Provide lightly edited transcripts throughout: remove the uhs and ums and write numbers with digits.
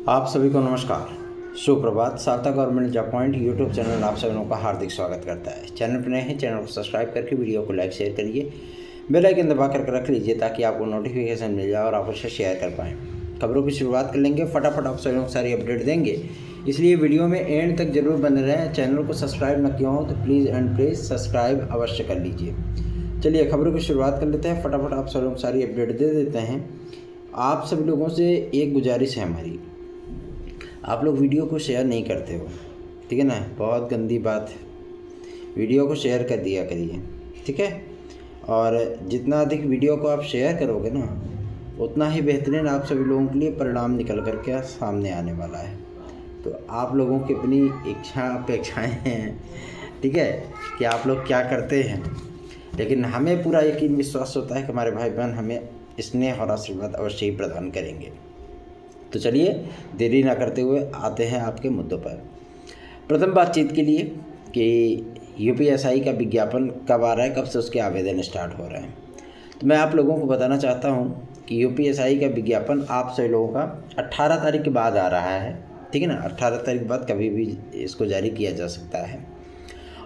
आप सभी को नमस्कार, सुप्रभात। सार्थक government job point YouTube channel आप सभी लोगों का हार्दिक स्वागत करता है। चैनल पर नए हैं, चैनल को सब्सक्राइब करके वीडियो को लाइक शेयर करिए, बेल आइकन दबा करके रख लीजिए ताकि आपको नोटिफिकेशन मिल जाए और आप उसे शेयर कर पाएँ। खबरों की शुरुआत कर लेंगे, फटाफट आप सभी लोग सारी अपडेट देंगे, इसलिए वीडियो में एंड तक जरूर बने रहें। चैनल को सब्सक्राइब न किया हो तो प्लीज़ सब्सक्राइब अवश्य कर लीजिए। चलिए खबरों की शुरुआत कर लेते हैं, फटाफट आप सभी लोग सारी अपडेट दे देते हैं। आप सभी लोगों से एक गुजारिश है हमारी, आप लोग वीडियो को शेयर नहीं करते हो, ठीक है ना। बहुत गंदी बात है, वीडियो को शेयर कर दिया करिए, ठीक है। और जितना अधिक वीडियो को आप शेयर करोगे ना, उतना ही बेहतरीन आप सभी लोगों के लिए परिणाम निकल कर के सामने आने वाला है। तो आप लोगों की अपनी इच्छा अपेक्षाएं हैं, ठीक है, कि आप लोग क्या करते हैं, लेकिन हमें पूरा यकीन विश्वास होता है कि हमारे भाई बहन हमें स्नेह और आशीर्वाद अवश्य ही प्रदान करेंगे। तो चलिए देरी ना करते हुए आते हैं आपके मुद्दों पर। प्रथम बातचीत के लिए कि यूपीएसआई का विज्ञापन कब आ रहा है, कब से उसके आवेदन स्टार्ट हो रहे हैं। तो मैं आप लोगों को बताना चाहता हूं कि यूपीएसआई का विज्ञापन आप सभी लोगों का 18 तारीख के बाद आ रहा है, ठीक है ना। 18 तारीख के बाद कभी भी इसको जारी किया जा सकता है।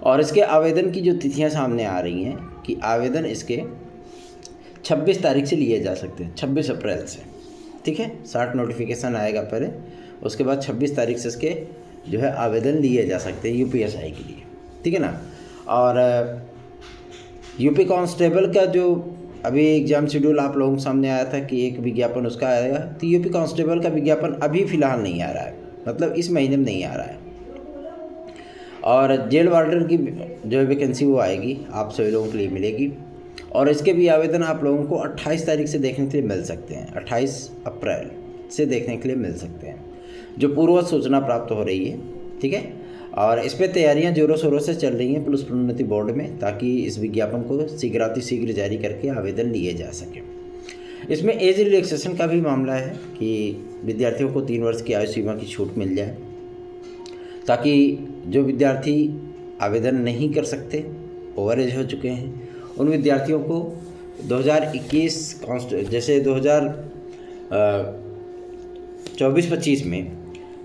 और इसके आवेदन की जो तिथियाँ सामने आ रही हैं कि आवेदन इसके 26 तारीख से लिए जा सकते हैं, 26 अप्रैल से, ठीक है। 60 नोटिफिकेशन आएगा पहले, उसके बाद 26 तारीख से इसके जो है आवेदन लिए जा सकते हैं यूपीएसआई के लिए, ठीक है ना। और यूपी कांस्टेबल का जो अभी एग्ज़ाम शेड्यूल आप लोगों के सामने आया था कि एक विज्ञापन उसका आएगा, तो यूपी कांस्टेबल का विज्ञापन अभी फ़िलहाल नहीं आ रहा है, मतलब इस महीने में नहीं आ रहा है। और जेल वार्डन की जो वैकेंसी वो आएगी, आप सभी लोगों के लिए मिलेगी। और इसके भी आवेदन आप लोगों को 28 तारीख से देखने के लिए मिल सकते हैं, 28 अप्रैल से देखने के लिए मिल सकते हैं, जो पूर्व सूचना प्राप्त हो रही है, ठीक है। और इस पर तैयारियां जोरों शोरों से चल रही हैं पुलिस प्रोन्नति बोर्ड में, ताकि इस विज्ञापन को शीघ्र जारी करके आवेदन लिए जा सके। इसमें एज रिलैक्सेशन का भी मामला है कि विद्यार्थियों को 3 वर्ष की आयु सीमा की छूट मिल जाए, ताकि जो विद्यार्थी आवेदन नहीं कर सकते, ओवर एज हो चुके हैं, उन विद्यार्थियों को 2021 जैसे 2024-25 में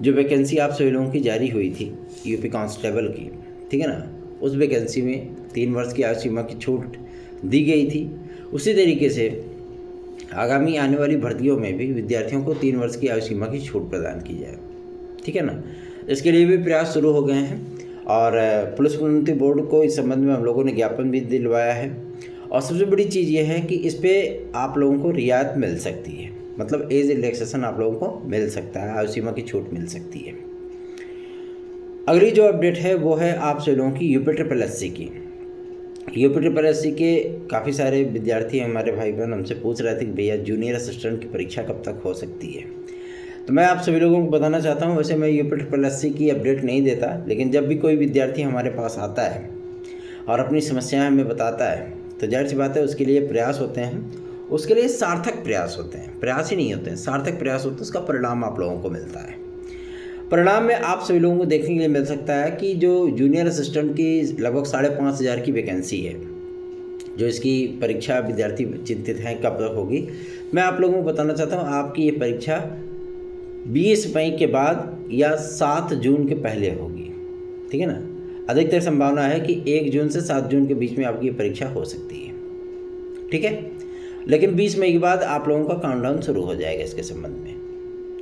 जो वैकेंसी आप सभी लोगों की जारी हुई थी यूपी कांस्टेबल की, ठीक है ना, उस वैकेंसी में 3 वर्ष की आयु सीमा की छूट दी गई थी। उसी तरीके से आगामी आने वाली भर्तियों में भी विद्यार्थियों को 3 वर्ष की आयु सीमा की छूट प्रदान की जाए, ठीक है ना। इसके लिए भी प्रयास शुरू हो गए हैं और पुलिस प्रोन्नति बोर्ड को इस संबंध में हम लोगों ने ज्ञापन भी दिलवाया है। और सबसे बड़ी चीज़ ये है कि इस पर आप लोगों को रियायत मिल सकती है, मतलब एज रिलैक्सेशन आप लोगों को मिल सकता है, आयु सीमा की छूट मिल सकती है। अगली जो अपडेट है वो है आप सभी लोगों की यूपी की। यूपी के काफ़ी सारे विद्यार्थी हमारे भाई बहन हमसे पूछ रहे थे कि भैया जूनियर असिस्टेंट की परीक्षा कब तक हो सकती है। तो मैं आप सभी लोगों को बताना चाहता हूं, वैसे मैं यूपी की अपडेट नहीं देता, लेकिन जब भी कोई विद्यार्थी हमारे पास आता है और अपनी समस्याएं हमें बताता है, तो जाहिर सी बात है उसके लिए प्रयास होते हैं, उसके लिए सार्थक प्रयास होते हैं, प्रयास ही नहीं होते हैं, सार्थक प्रयास होते हैं, उसका परिणाम आप लोगों को मिलता है। परिणाम में आप सभी लोगों को देखने के लिए मिल सकता है कि जो जूनियर असिस्टेंट की लगभग 5,500 की वैकेंसी है, जो इसकी परीक्षा विद्यार्थी चिंतित हैं कब तक होगी, मैं आप लोगों को बताना चाहता हूँ आपकी ये परीक्षा 20 मई के बाद या 7 जून के पहले होगी, ठीक है ना। अधिकतर संभावना है कि 1 जून से 7 जून के बीच में आपकी परीक्षा हो सकती है, ठीक है। लेकिन 20 मई के बाद आप लोगों का काउंटडाउन शुरू हो जाएगा इसके संबंध में,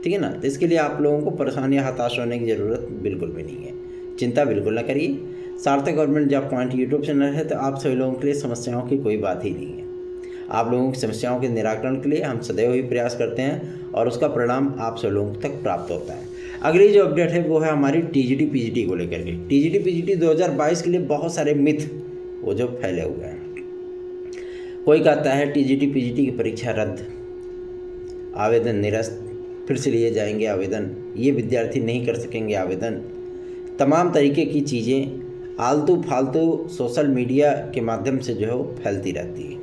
ठीक है ना। तो इसके लिए आप लोगों को परेशानी या हताश होने की ज़रूरत बिल्कुल भी नहीं है, चिंता बिल्कुल ना करिए। सार्थक government job point YouTube channel है, तो आप सभी लोगों के लिए समस्याओं की कोई बात ही नहीं है। आप लोगों की समस्याओं के निराकरण के लिए हम सदैव ही प्रयास करते हैं और उसका परिणाम आप सब लोगों तक प्राप्त होता है। अगली जो अपडेट है वो है हमारी टीजीटी पीजीटी को लेकर के। टीजीटी पीजीटी 2022 के लिए बहुत सारे मिथ वो जो फैले हुए हैं। कोई कहता है टीजीटी पीजीटी की परीक्षा रद्द, आवेदन निरस्त, फिर से लिए जाएंगे आवेदन, ये विद्यार्थी नहीं कर सकेंगे आवेदन। तमाम तरीके की चीज़ें आलतू फालतू सोशल मीडिया के माध्यम से जो है वो फैलती रहती है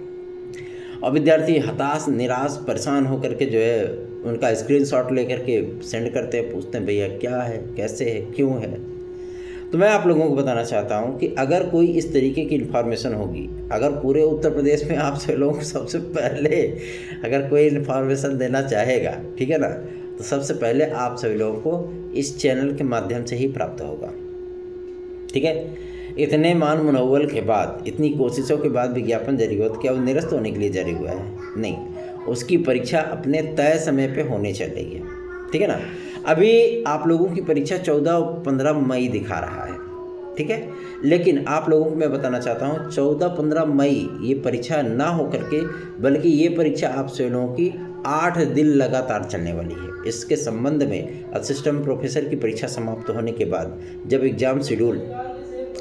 और विद्यार्थी हताश, निराश, परेशान होकर के जो है उनका स्क्रीनशॉट लेकर के सेंड करते हैं, पूछते हैं भैया क्या है, कैसे है, क्यों है। तो मैं आप लोगों को बताना चाहता हूं कि अगर कोई इस तरीके की इन्फॉर्मेशन होगी, अगर पूरे उत्तर प्रदेश में आप सब लोगों को सबसे पहले अगर कोई इन्फॉर्मेशन देना चाहेगा, ठीक है ना, तो सबसे पहले आप सभी लोगों को इस चैनल के माध्यम से ही प्राप्त होगा। ठीक है, इतने मान मनोबल के बाद, इतनी कोशिशों के बाद विज्ञापन जारी हुआ तो क्या वो निरस्त होने के लिए जारी हुआ है? नहीं, उसकी परीक्षा अपने तय समय पे होने चल रही है। ठीक है ना। अभी आप लोगों की परीक्षा 14-15 मई दिखा रहा है। ठीक है, लेकिन आप लोगों को मैं बताना चाहता हूँ 14-15 मई ये परीक्षा ना हो करके, बल्कि ये परीक्षा आप सभी लोगों की 8 दिन लगातार चलने वाली है। इसके संबंध में असिस्टेंट प्रोफेसर की परीक्षा समाप्त होने के बाद जब एग्ज़ाम शेड्यूल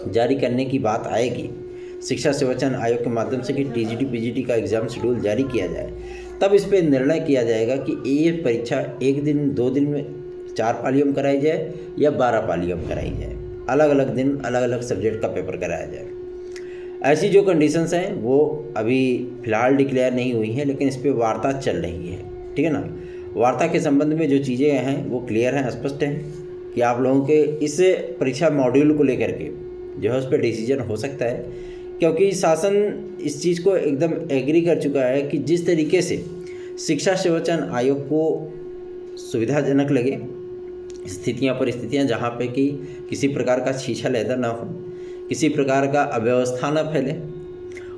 जारी करने की बात आएगी, शिक्षा सेवा चयन आयोग के माध्यम से कि टीजीटी पीजीटी का एग्ज़ाम शेड्यूल जारी किया जाए, तब इस पर निर्णय किया जाएगा कि ये परीक्षा 1 दिन 2 दिन में 4 पालियों में कराई जाए या 12 पालियों में कराई जाए। अलग अलग दिन अलग अलग सब्जेक्ट का पेपर कराया जाए। ऐसी जो कंडीशंस हैं वो अभी फ़िलहाल डिक्लेयर नहीं हुई हैं, लेकिन इस पर वार्ता चल रही है। ठीक है ना। वार्ता के संबंध में जो चीज़ें हैं वो क्लियर हैं, स्पष्ट हैं कि आप लोगों के इस परीक्षा मॉड्यूल को लेकर के जो है उस पर डिसीजन हो सकता है, क्योंकि शासन इस चीज़ को एकदम एग्री कर चुका है कि जिस तरीके से शिक्षा सेवा चयन आयोग को सुविधाजनक लगे स्थितियाँ परिस्थितियाँ जहाँ पे कि किसी प्रकार का छीछा लैदा ना हो, किसी प्रकार का अव्यवस्था ना फैले,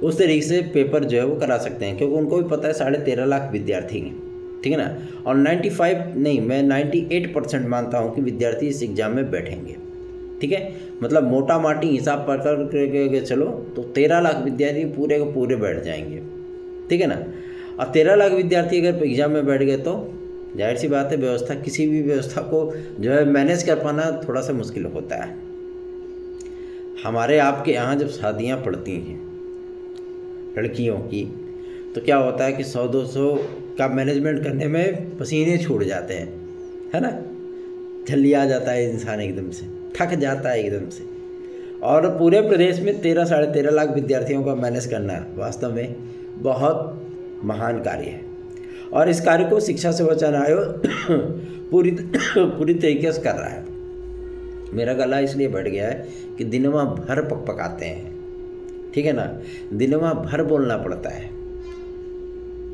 उस तरीके से पेपर जो है वो करा सकते हैं, क्योंकि उनको भी पता है 13.5 लाख विद्यार्थी हैं। ठीक है ना। और 95 नहीं, मैं 98% मानता हूँ कि विद्यार्थी इस एग्ज़ाम में बैठेंगे। ठीक है, मतलब मोटा माटी हिसाब पकड़ के चलो तो 13 लाख विद्यार्थी पूरे के पूरे बैठ जाएंगे। ठीक है ना। और 13 लाख विद्यार्थी अगर एग्ज़ाम में बैठ गए तो जाहिर सी बात है व्यवस्था, किसी भी व्यवस्था को जो है मैनेज कर पाना थोड़ा सा मुश्किल होता है। हमारे आपके यहाँ जब शादियाँ पड़ती हैं लड़कियों की, तो क्या होता है कि 100-200 का मैनेजमेंट करने में पसीने छूट जाते हैं, है ना। जल्दी आ जाता है इंसान, एकदम से थक जाता है एकदम से। और पूरे प्रदेश में 13-13.5 लाख विद्यार्थियों का मैनेज करना वास्तव में बहुत महान कार्य है, और इस कार्य को शिक्षा सेवा चयन आयोग पूरी तरीके से कर रहा है। मेरा गला इसलिए बैठ गया है कि दिनवा भर पकाते हैं। ठीक है ना, दिनवा भर बोलना पड़ता है।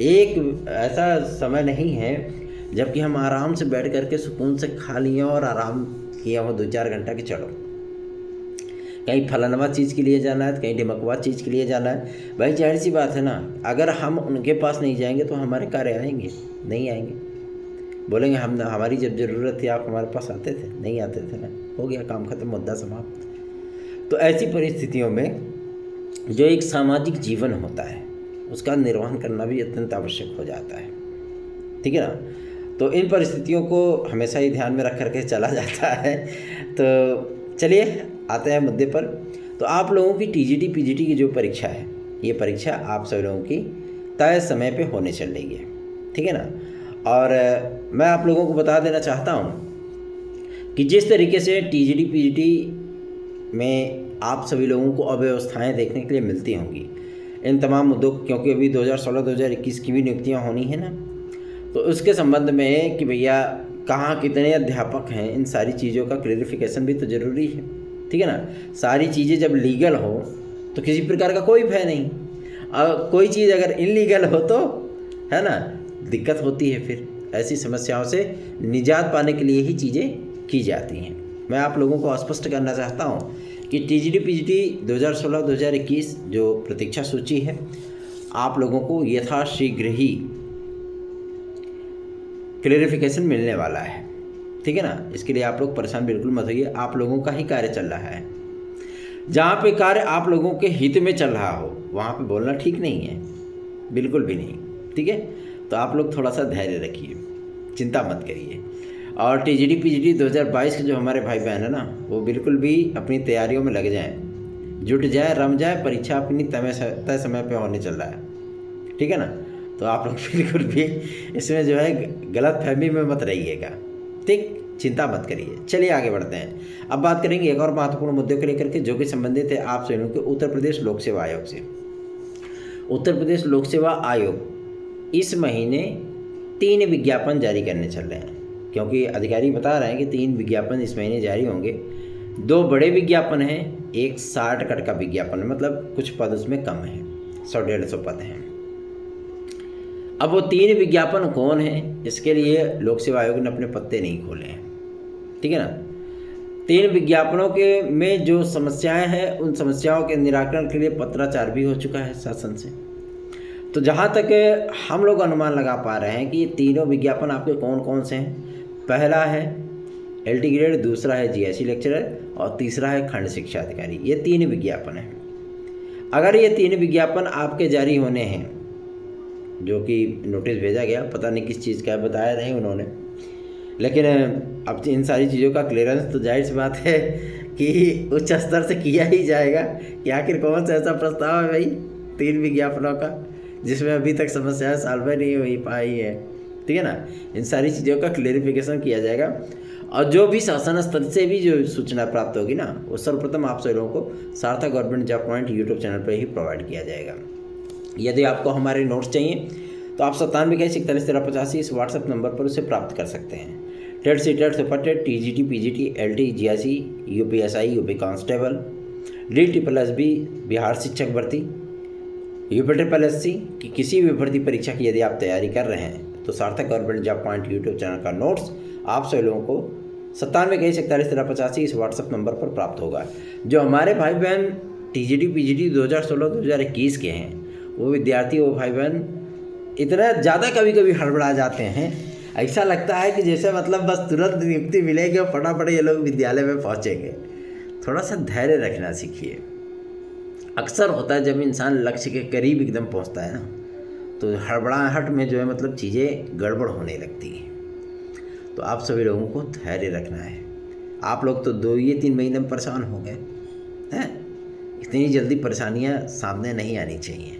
एक ऐसा समय नहीं है जबकि हम आराम से बैठ करके सुकून से खा लिए और आराम किया हो 2-4 घंटा कि चलो कहीं फलानवा चीज़ के लिए जाना है, कहीं ढिमकवा चीज़ के लिए जाना है। भाई जाहिर सी बात है ना, अगर हम उनके पास नहीं जाएंगे तो हमारे कार्य आएंगे नहीं आएंगे। बोलेंगे हम हमारी जब ज़रूरत थी आप हमारे पास आते थे, नहीं आते थे ना, हो गया काम खत्म, मुद्दा समाप्त। तो ऐसी परिस्थितियों में जो एक सामाजिक जीवन होता है उसका निर्वहन करना भी अत्यंत आवश्यक हो जाता है। ठीक है ना। तो इन परिस्थितियों को हमेशा ही ध्यान में रख करके चला जाता है। तो चलिए आते हैं मुद्दे पर। तो आप लोगों की टीजीटी पीजीटी की जो परीक्षा है, ये परीक्षा आप सभी लोगों की तय समय पे होने चल रही है। ठीक है ना। और मैं आप लोगों को बता देना चाहता हूँ कि जिस तरीके से टीजीटी पीजीटी में आप सभी लोगों को अव्यवस्थाएँ देखने के लिए मिलती होंगी इन तमाम मुद्दों, क्योंकि अभी 2016-2021 की भी नियुक्तियाँ होनी है ना, तो उसके संबंध में कि भैया कहाँ कितने अध्यापक हैं, इन सारी चीज़ों का क्लैरिफिकेशन भी तो ज़रूरी है। ठीक है ना। सारी चीज़ें जब लीगल हो तो किसी प्रकार का कोई भय नहीं, और कोई चीज़ अगर इलीगल हो तो है ना दिक्कत होती है। फिर ऐसी समस्याओं से निजात पाने के लिए ही चीज़ें की जाती हैं। मैं आप लोगों को स्पष्ट करना चाहता हूँ कि टीजीटी पीजीटी 2016-2021 जो प्रतीक्षा सूची है आप लोगों को यथाशीघ्र ही क्लैरिफिकेशन मिलने वाला है। ठीक है ना। इसके लिए आप लोग परेशान बिल्कुल मत होइए, आप लोगों का ही कार्य चल रहा है। जहाँ पे कार्य आप लोगों के हित में चल रहा हो वहाँ पे बोलना ठीक नहीं है, बिल्कुल भी नहीं। ठीक है। तो आप लोग थोड़ा सा धैर्य रखिए, चिंता मत करिए। और टीजीटी पीजीटी 2022 के जो हमारे भाई बहन है ना, वो बिल्कुल भी अपनी तैयारियों में लग जाएं, जुट जाए, रम जाए। परीक्षा अपनी तय समय पे होने चल रहा है। ठीक है ना। तो आप लोग बिल्कुल भी इसमें जो है गलत फहमी में मत रहिएगा। ठीक, चिंता मत करिए। चलिए आगे बढ़ते हैं। अब बात करेंगे एक और महत्वपूर्ण मुद्दे को लेकर के जो कि संबंधित है आप सभी के उत्तर प्रदेश लोक सेवा आयोग से। उत्तर प्रदेश लोक सेवा आयोग इस महीने 3 विज्ञापन जारी करने चल रहे हैं, क्योंकि अधिकारी बता रहे हैं कि 3 विज्ञापन इस महीने जारी होंगे। 2 बड़े विज्ञापन हैं, एक 60 कट का विज्ञापन है, मतलब कुछ पद उसमें कम है, 100-150 पद हैं। अब वो 3 विज्ञापन कौन है, इसके लिए लोक सेवा आयोग ने अपने पत्ते नहीं खोले हैं, ठीक है ना। 3 विज्ञापनों के में जो समस्याएं हैं, उन समस्याओं के निराकरण के लिए पत्राचार भी हो चुका है शासन से। तो जहाँ तक हम लोग अनुमान लगा पा रहे हैं कि ये तीनों विज्ञापन आपके कौन कौन से हैं। पहला है LT ग्रेड, दूसरा है GIC लेक्चरर और तीसरा है खंड शिक्षा अधिकारी। ये 3 विज्ञापन हैं। अगर ये 3 विज्ञापन आपके जारी होने हैं, जो कि नोटिस भेजा गया, पता नहीं किस चीज़ का बताया नहीं उन्होंने, लेकिन अब इन सारी चीज़ों का क्लियरेंस तो जाहिर सी बात है कि उच्च स्तर से किया ही जाएगा कि आखिर कौन सा ऐसा प्रस्ताव है भाई 3 विज्ञापनों का जिसमें अभी तक समस्याएं सॉल्व नहीं हो पाई है, ठीक है ना। इन सारी चीज़ों का क्लेरिफिकेशन किया जाएगा और जो भी शासन स्तर से भी जो सूचना प्राप्त होगी ना, वो सर्वप्रथम आप सभी लोगों को सार्थक government job point YouTube channel पर ही प्रोवाइड किया जाएगा। यदि आपको हमारे नोट्स चाहिए तो आप 9721411385 इस व्हाट्सएप नंबर पर उसे प्राप्त कर सकते हैं। TET C TET super TET, TGT PGT, LT GIC, UPSI, UP constable, DSSB Bihar शिक्षक भर्ती, UPSSC की किसी भी भर्ती परीक्षा की यदि आप तैयारी कर रहे हैं तो सार्थक government job point YouTube channel का नोट्स आप सभी लोगों को 9721411385 इस व्हाट्सएप नंबर पर प्राप्त होगा। जो हमारे भाई बहन TGT PGT 2016-2021 के हैं, वो विद्यार्थी, वो भाई बहन इतना ज़्यादा कभी कभी हड़बड़ा जाते हैं, ऐसा लगता है कि जैसे मतलब बस तुरंत नियुक्ति मिलेगी और फटाफट ये लोग विद्यालय में पहुँचेंगे। थोड़ा सा धैर्य रखना सीखिए। अक्सर होता है जब इंसान लक्ष्य के करीब एकदम पहुंचता है ना, तो हड़बड़ाहट में जो है मतलब चीज़ें गड़बड़ होने लगती हैं। तो आप सभी लोगों को धैर्य रखना है। आप लोग तो 2-3 महीने में परेशान हो गए हैं, इतनी जल्दी परेशानियां सामने नहीं आनी चाहिए,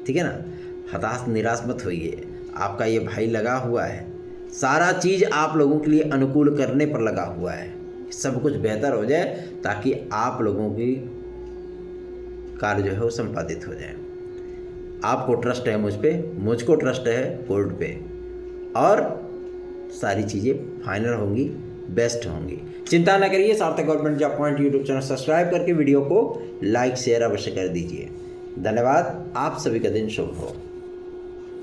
ठीक है ना। हताश निराश मत होइए। आपका ये भाई लगा हुआ है, सारा चीज़ आप लोगों के लिए अनुकूल करने पर लगा हुआ है, सब कुछ बेहतर हो जाए ताकि आप लोगों की कार्य जो है वो संपादित हो जाए। आपको ट्रस्ट है मुझ पे, मुझको ट्रस्ट है कोर्ट पे, और सारी चीज़ें फाइनल होंगी, बेस्ट होंगी। चिंता न करिए। सार्थक government job point YouTube channel subscribe करके वीडियो को लाइक शेयर अवश्य कर दीजिए। धन्यवाद। आप सभी का दिन शुभ हो।